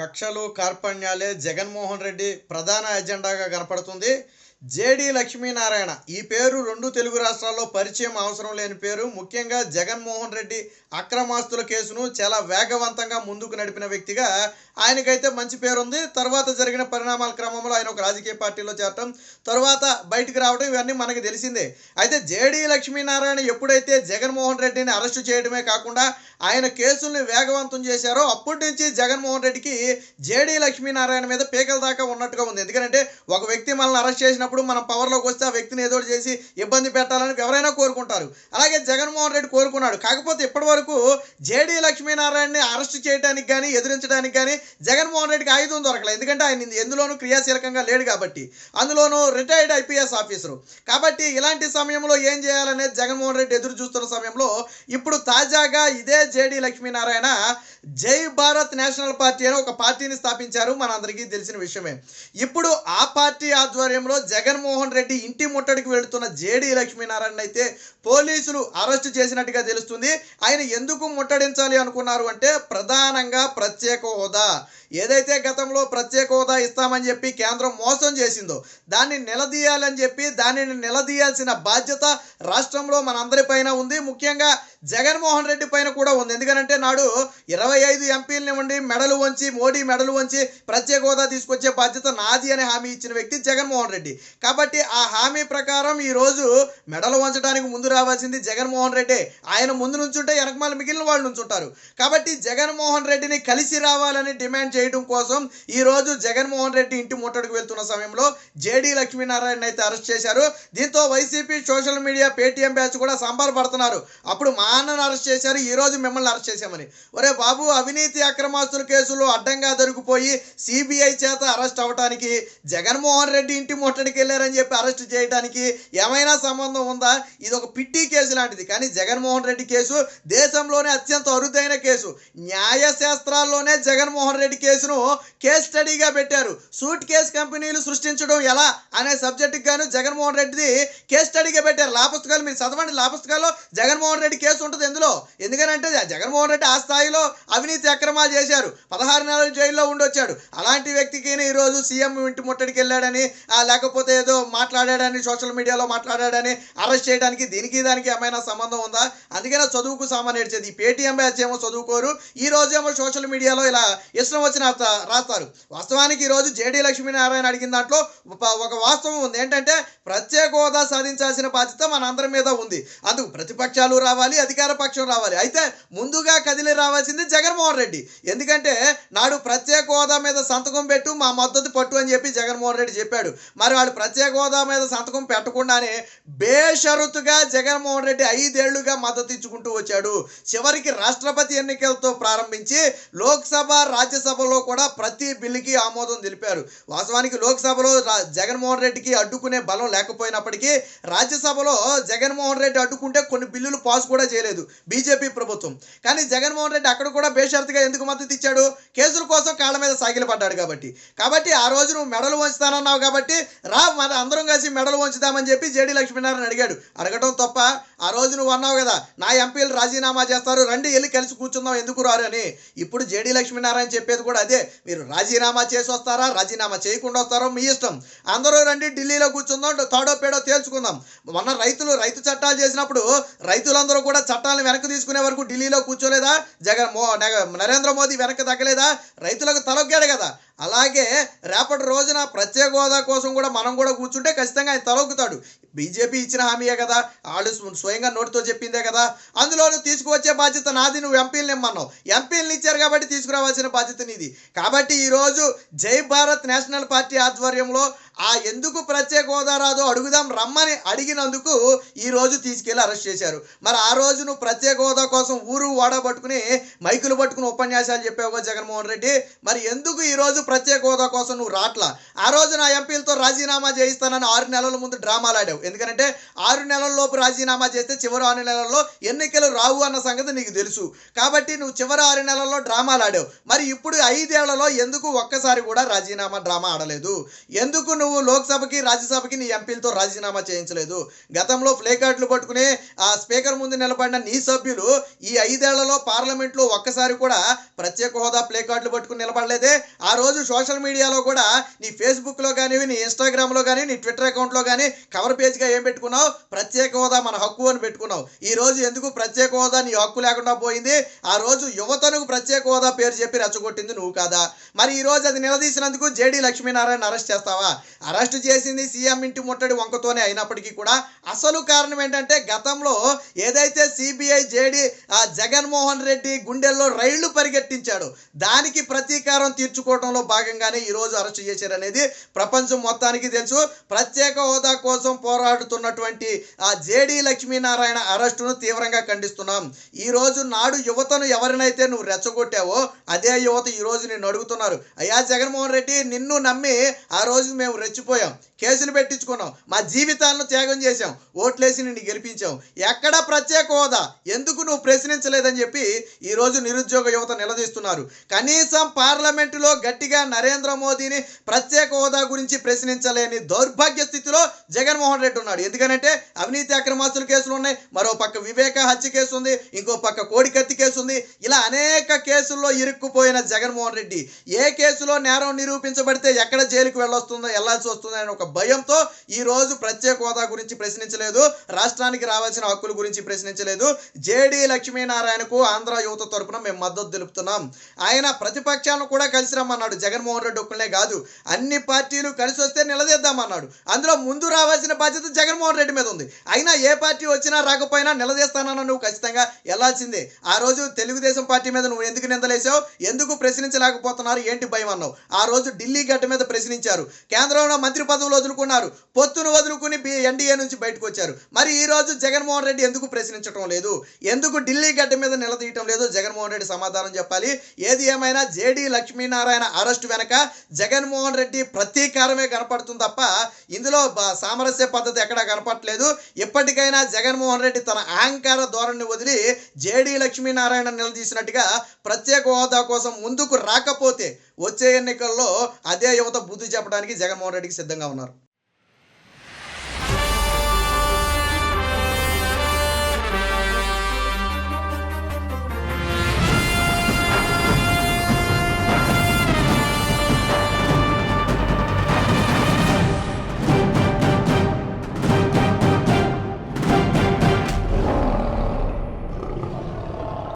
కక్షలు కార్పణ్యాలే జగన్మోహన్ రెడ్డి ప్రధాన ఎజెండాగా కనపడుతుంది. జేడి లక్ష్మీనారాయణ ఈ పేరు రెండు తెలుగు రాష్ట్రాల్లో పరిచయం అవసరం లేని పేరు. ముఖ్యంగా జగన్మోహన్ రెడ్డి అక్రమాస్తుల కేసును చాలా వేగవంతంగా ముందుకు నడిపిన వ్యక్తిగా ఆయనకైతే మంచి పేరు ఉంది. తర్వాత జరిగిన పరిణామాల క్రమంలో ఆయన ఒక రాజకీయ పార్టీలో చేరటం, తర్వాత బయటకు రావడం ఇవన్నీ మనకు తెలిసిందే. అయితే జేడి లక్ష్మీనారాయణ ఎప్పుడైతే జగన్మోహన్ రెడ్డిని అరెస్టు చేయడమే కాకుండా ఆయన కేసుల్ని వేగవంతం చేశారో అప్పటి నుంచి జగన్మోహన్ రెడ్డికి జేడి లక్ష్మీనారాయణ మీద పీకల దాకా ఉన్నట్టుగా ఉంది. ఎందుకంటే ఒక వ్యక్తి మనల్ని అరెస్ట్ చేసినప్పుడు మనం పవర్లోకి వస్తే ఆ వ్యక్తిని ఏదో చేసి ఇబ్బంది పెట్టాలని ఎవరైనా కోరుకుంటారు. అలాగే జగన్మోహన్ రెడ్డి కోరుకున్నాడు. కాకపోతే ఇప్పటి వరకు జేడి లక్ష్మీనారాయణని అరెస్ట్ చేయడానికి కానీ ఎదిరించడానికి కానీ జగన్మోహన్ రెడ్డికి ఆయుధం దొరకలేదు. ఎందుకంటే ఆయన ఎందులోనూ క్రియాశీలకంగా లేడు కాబట్టి, అందులోనూ రిటైర్డ్ ఐపీఎస్ ఆఫీసరు కాబట్టి ఇలాంటి సమయంలో ఏం చేయాలనేది జగన్మోహన్ రెడ్డి ఎదురు చూస్తున్న సమయంలో ఇప్పుడు తాజాగా ఇదే జేడి లక్ష్మీనారాయణ జై భారత్ నేషనల్ పార్టీ అని ఒక పార్టీని స్థాపించారు. మనందరికీ తెలిసిన విషయమే. ఇప్పుడు ఆ పార్టీ ఆధ్వర్యంలో జగన్మోహన్ రెడ్డి ఇంటి ముట్టడికి వెళుతున్న జేడి లక్ష్మీనారాయణ అయితే పోలీసులు అరెస్టు చేసినట్టుగా తెలుస్తుంది. ఆయన ఎందుకు ముట్టడించాలి అనుకున్నారు అంటే ప్రధానంగా ప్రత్యేక హోదా, ఏదైతే గతంలో ప్రత్యేక హోదా ఇస్తామని చెప్పి కేంద్రం మోసం చేసిందో దాన్ని నిలదీయాలని చెప్పి దానిని నిలదీయాల్సిన బాధ్యత రాష్ట్రంలో మనందరిపైన ఉంది. ముఖ్యంగా జగన్మోహన్ రెడ్డి పైన కూడా ఉంది. ఎందుకంటే నాడు 25 ఎంపీలని ఉండి మెడలు వంచి మోడీ మెడలు వంచి ప్రత్యేక హోదా తీసుకొచ్చే బాధ్యత నాది అని హామీ ఇచ్చిన వ్యక్తి జగన్మోహన్ రెడ్డి. కాబట్టి ఆ హామీ ప్రకారం ఈరోజు మెడలు వంచడానికి ముందు రావాల్సింది జగన్మోహన్ రెడ్డి. ఆయన ముందు నుంచుంటే వెనకమాల మిగిలిన వాళ్ళు నుంచుంటారు. కాబట్టి జగన్మోహన్ రెడ్డిని కలిసి రావాలని డిమాండ్ చేయడం కోసం ఈరోజు జగన్మోహన్ రెడ్డి ఇంటి ముట్టడికి వెళ్తున్న సమయంలో జేడి లక్ష్మీనారాయణ అయితే అరెస్ట్ చేశారు. దీంతో YCP social media Paytm batch కూడా సంబరపడుతున్నారు. అప్పుడు మా అన్నను అరెస్ట్ చేశారు, ఈరోజు మిమ్మల్ని అరెస్ట్ చేశామని. ఒరే బాబు, అవినీతి అక్రమాస్తుల కేసులో అడ్డంగా దొరికిపోయి సిబిఐ చేత అరెస్ట్ అవ్వడానికి జగన్మోహన్ రెడ్డి ఇంటి ముట్టడికి వెళ్ళారని చెప్పి అరెస్ట్ చేయడానికి ఏమైనా సంబంధం ఉందా? ఇది ఒక పిట్టి కేసు లాంటిది. కానీ జగన్మోహన్ రెడ్డి కేసు దేశంలోనే అత్యంత అరుదైన కేసు. న్యాయశాస్త్రాల్లోనే జగన్మోహన్ రెడ్డి కేసును కేస్ స్టడీగా పెట్టారు. సూట్ కేసు కంపెనీలు సృష్టించడం ఎలా అనే సబ్జెక్టుకి గాను జగన్మోహన్ రెడ్డిది కేస్ స్టడీగా పెట్టారు. లా పుస్తకాలు మీరు చదవండి, లా పుస్తకాల్లో జగన్మోహన్ రెడ్డి కేసు ఉంటుంది ఎందులో. ఎందుకనంటే జగన్మోహన్ రెడ్డి ఆ స్థాయిలో అవినీతి అక్రమాలు చేశారు, 16 నెలలు జైల్లో ఉండొచ్చాడు. అలాంటి వ్యక్తికి ఈరోజు సీఎం ఇంటి ముట్టడికి వెళ్ళాడని లేకపోతే ఏదో మాట్లాడాడని సోషల్ మీడియాలో మాట్లాడాడని అరెస్ట్ చేయడానికి దీనికి దానికి ఏమైనా సంబంధం ఉందా? అందుకనే చదువుకు సామాన్ ఏడ్చేది. ఈ పేటీఎం బ్యాచ్ ఏమో చదువుకోరు, ఈ రోజేమో సోషల్ మీడియాలో ఇలా ఇష్టం వచ్చిన రాస్తారు. వాస్తవానికి ఈరోజు జేడి లక్ష్మీనారాయణ అడిగిన దాంట్లో ఒక వాస్తవం ఉంది. ఏంటంటే ప్రత్యేక హోదా సాధించాల్సిన బాధ్యత మనందరి మీద ఉంది. అందుకు ప్రతిపక్షాలు రావాలి, అధికార పక్షం రావాలి. అయితే ముందుగా కదిలి రావాల్సింది జగన్మోహన్ రెడ్డి. ఎందుకంటే నాడు ప్రత్యేక హోదా మీద సంతకం పెట్టు, మా మద్దతు పట్టు అని చెప్పి జగన్మోహన్ రెడ్డి చెప్పాడు. మరి వాడు ప్రత్యేక హోదా మీద సంతకం పెట్టకుండానే బేషరతుగా జగన్మోహన్ రెడ్డి 5 ఏళ్లుగా మద్దతు ఇచ్చుకుంటూ వచ్చాడు. చివరికి రాష్ట్రపతి ఎన్నికలతో ప్రారంభించి లోక్సభ రాజ్యసభలో కూడా ప్రతి బిల్లుకి ఆమోదం తెలిపారు. వాస్తవానికి లోక్సభలో జగన్మోహన్ రెడ్డికి అడ్డుకునే బలం లేకపోయినప్పటికీ రాజ్యసభలో జగన్మోహన్ రెడ్డి అడ్డుకుంటే కొన్ని బిల్లులు పాస్ కూడా చేయలేదు బీజేపీ ప్రభుత్వం. కానీ జగన్మోహన్ రెడ్డి అక్కడ కూడా బేషరతుగా ఎందుకు మద్దతు ఇచ్చాడు? కేసుల కోసం కాళ్ళ మీద సాగిలపడ్డాడు కాబట్టి ఆ రోజు నువ్వు మెడలు వంచుతానన్నావు కాబట్టి రా మన అందరం కలిసి మెడలు వంచుదామని చెప్పి జేడి లక్ష్మీనారాయణ అడిగాడు. అడగటం తప్ప? ఆ రోజు నువ్వు అన్నావు కదా, నా ఎంపీలు రాజీనామా చేస్తారు, రండి వెళ్ళి కలిసి కూర్చుందాం, ఎందుకు రారు అని. ఇప్పుడు జేడి లక్ష్మీనారాయణ చెప్పేది కూడా అదే. మీరు రాజీనామా చేసి వస్తారా, రాజీనామా చేయకుండా వస్తారో మీ ఇష్టం. అందరూ రండి ఢిల్లీలో కూర్చుందాం, తాడో పేడో తేల్చుకుందాం. మొన్న రైతు చట్టాలు చేసినప్పుడు రైతులందరూ కూడా చట్టాలను వెనక్కి తీసుకునే వరకు ఢిల్లీలో కూర్చోలేదా? నరేంద్ర మోదీ వెనక్కి తగ్గలేదా? రైతులకు తలొగ్గాడు కదా. అలాగే రేపటి రోజున ప్రత్యేక హోదా కోసం కూడా మనం కూడా కూర్చుంటే ఖచ్చితంగా ఆయన తలొగ్గుతాడు. బీజేపీ ఇచ్చిన హామీయే కదా, వాళ్ళు స్వయంగా నోటితో చెప్పిందే కదా. అందులోనూ తీసుకువచ్చే బాధ్యత నాది, నువ్వు ఎంపీలను ఇమ్మన్నావు, ఎంపీలను ఇచ్చారు కాబట్టి తీసుకురావాల్సిన బాధ్యత నీది. కాబట్టి ఈరోజు జై భారత్ నేషనల్ పార్టీ ఆధ్వర్యంలో ఎందుకు ప్రత్యేక హోదా రాదో అడుగుదాం రమ్మని అడిగినందుకు ఈరోజు తీసుకెళ్ళి అరెస్ట్ చేశారు. మరి ఆ రోజు నువ్వు ప్రత్యేక హోదా కోసం ఊరు వాడ పట్టుకుని మైకులు పట్టుకుని ఉపన్యాసాలు చెప్పావు జగన్మోహన్ రెడ్డి. మరి ఎందుకు ఈరోజు ప్రత్యేక హోదా కోసం నువ్వు రాట్లా? ఆ రోజు నా ఎంపీలతో రాజీనామా చేయిస్తానని 6 నెలల ముందు డ్రామాలు ఆడావు. ఎందుకంటే 6 నెలల్లోపు రాజీనామా చేస్తే చివరి 6 నెలల్లో ఎన్నికలు రావు అన్న సంగతి నీకు తెలుసు. కాబట్టి నువ్వు చివరి 6 నెలల్లో డ్రామాలు ఆడావు. మరి ఇప్పుడు 5 ఏళ్లలో ఎందుకు ఒక్కసారి కూడా రాజీనామా డ్రామా ఆడలేదు? ఎందుకు నువ్వు నువ్వు లోక్సభకి రాజ్యసభకి నీ ఎంపీలతో రాజీనామా చేయించలేదు. గతంలో ప్లే కార్డులు పట్టుకుని ఆ స్పీకర్ ముందు నిలబడిన నీ సభ్యులు ఈ 5 ఏళ్లలో పార్లమెంట్లో ఒక్కసారి కూడా ప్రత్యేక హోదా ప్లే కార్డులు పట్టుకుని నిలబడలేదే. ఆ రోజు సోషల్ మీడియాలో కూడా నీ ఫేస్బుక్లో కానీ నీ ఇన్స్టాగ్రామ్లో కానీ నీ ట్విట్టర్ అకౌంట్లో కానీ కవర్ పేజ్గా ఏం పెట్టుకున్నావు? ప్రత్యేక హోదా మన హక్కు అని పెట్టుకున్నావు. ఈ రోజు ఎందుకు ప్రత్యేక హోదా నీ హక్కు లేకుండా పోయింది? ఆ రోజు యువతను ప్రత్యేక హోదా పేరు చెప్పి రెచ్చగొట్టింది నువ్వు కాదా? మరి ఈ రోజు అది నిలదీసినందుకు జేడీ లక్ష్మీనారాయణ అరెస్ట్ చేస్తావా? అరెస్ట్ చేసింది సీఎం ఇంటి ముట్టడి వంకతోనే అయినప్పటికీ కూడా అసలు కారణం ఏంటంటే గతంలో ఏదైతే సిబిఐ జేడీ జగన్మోహన్ రెడ్డి గుండెల్లో రైళ్లు పరిగెట్టించాడు, దానికి ప్రతీకారం తీర్చుకోవడంలో భాగంగానే ఈరోజు అరెస్ట్ చేశారనేది ప్రపంచం మొత్తానికి తెలుసు. ప్రత్యేక హోదా కోసం పోరాడుతున్నటువంటి జేడీ లక్ష్మీనారాయణ అరెస్టును తీవ్రంగా ఖండిస్తున్నాం. ఈరోజు నాడు యువతను ఎవరినైతే నువ్వు రెచ్చగొట్టావో అదే యువత ఈరోజు నిన్ను అడుగుతున్నారు, అయ్యా జగన్మోహన్ రెడ్డి నిన్ను నమ్మి ఆ రోజు మేము రెచ్చిపోయాం, కేసులు పెట్టించుకున్నాం, మా జీవితాలను త్యాగం చేశాం, ఓట్లేసి నిన్ను గెలిపించాం, ఎక్కడ ప్రత్యేక హోదా ఎందుకు నువ్వు ప్రశ్నించలేదని చెప్పి ఈరోజు నిరుద్యోగ యువత నిలదీస్తున్నారు. కనీసం పార్లమెంటులో గట్టిగా నరేంద్ర మోదీని ప్రత్యేక హోదా గురించి ప్రశ్నించలేని దౌర్భాగ్య స్థితిలో జగన్మోహన్ రెడ్డి ఉన్నాడు. ఎందుకంటే అవినీతి అక్రమాస్తుల కేసులు ఉన్నాయి, మరో పక్క వివేక హత్య కేసు ఉంది, ఇంకో పక్క కోడికత్తి కేసు ఉంది. ఇలా అనేక కేసుల్లో ఇరుక్కుపోయిన జగన్మోహన్ రెడ్డి ఏ కేసులో నేరం నిరూపించబడితే ఎక్కడ జైలుకు వెళ్లాల్సి వస్తుందో అని ఒక భయంతో ఈ రోజు ప్రత్యేక హోదా గురించి ప్రశ్నించలేదు, రాష్ట్రానికి రావాల్సిన హక్కుల గురించి ప్రశ్నించలేదు. జేడీ లక్ష్మీనారాయణకు ఆంధ్ర యువత తరపున మేము మద్దతు తెలుపుతున్నాం. ఆయన ప్రతిపక్షాలను కూడా కలిసి రమ్మన్నాడు. జగన్మోహన్ రెడ్డి ఒక్కనే కాదు, అన్ని పార్టీలు కలిసి వస్తే నిలదీద్దామన్నాడు. అందులో ముందు రావాల్సిన బాధ్యత జగన్మోహన్ రెడ్డి మీద ఉంది. అయినా ఏ పార్టీ వచ్చినా రాకపోయినా నిలదీస్తానన్నా నువ్వు ఖచ్చితంగా వెళ్లాల్సిందే. ఆ రోజు తెలుగుదేశం పార్టీ మీద నువ్వు ఎందుకు నిందలేసావు, ఎందుకు ప్రశ్నించలేకపోతున్నారు, ఏంటి భయం అన్నావు. ఆ రోజు ఢిల్లీ గడ్డ మీద ప్రశ్నించారు, కేంద్రంలో మంత్రి పదవులు వదులుకున్నారు, పొత్తును వదులుకుని ఎన్డీఏ నుంచి బయటకు వచ్చారు. మరి ఈ రోజు జగన్మోహన్ రెడ్డి ఎందుకు ప్రశ్నించడం లేదు, ఎందుకు ఢిల్లీ గడ్డ మీద నిలదీయటం లేదు? జగన్మోహన్ రెడ్డి సమాధానం చెప్పాలి. ఏది ఏమైనా జేడీ లక్ష్మీనారాయణ అరెస్టు వెనక జగన్మోహన్ రెడ్డి ప్రతీకారమే కనపడుతుంది తప్ప ఇందులో సామరస్య పద్ధతి ఎక్కడా కనపడలేదు. ఇప్పటికైనా జగన్మోహన్ రెడ్డి తన అహంకార ధోరణిని వదిలి జేడీ లక్ష్మీనారాయణ నిలదీసినట్టుగా ప్రత్యేక హోదా కోసం ముందుకు రాకపోతే వచ్చే ఎన్నికల్లో అదే యువత బుద్ధి చెప్పడానికి జగన్మోహన్ రెడ్డికి సిద్ధంగా ఉన్నారు.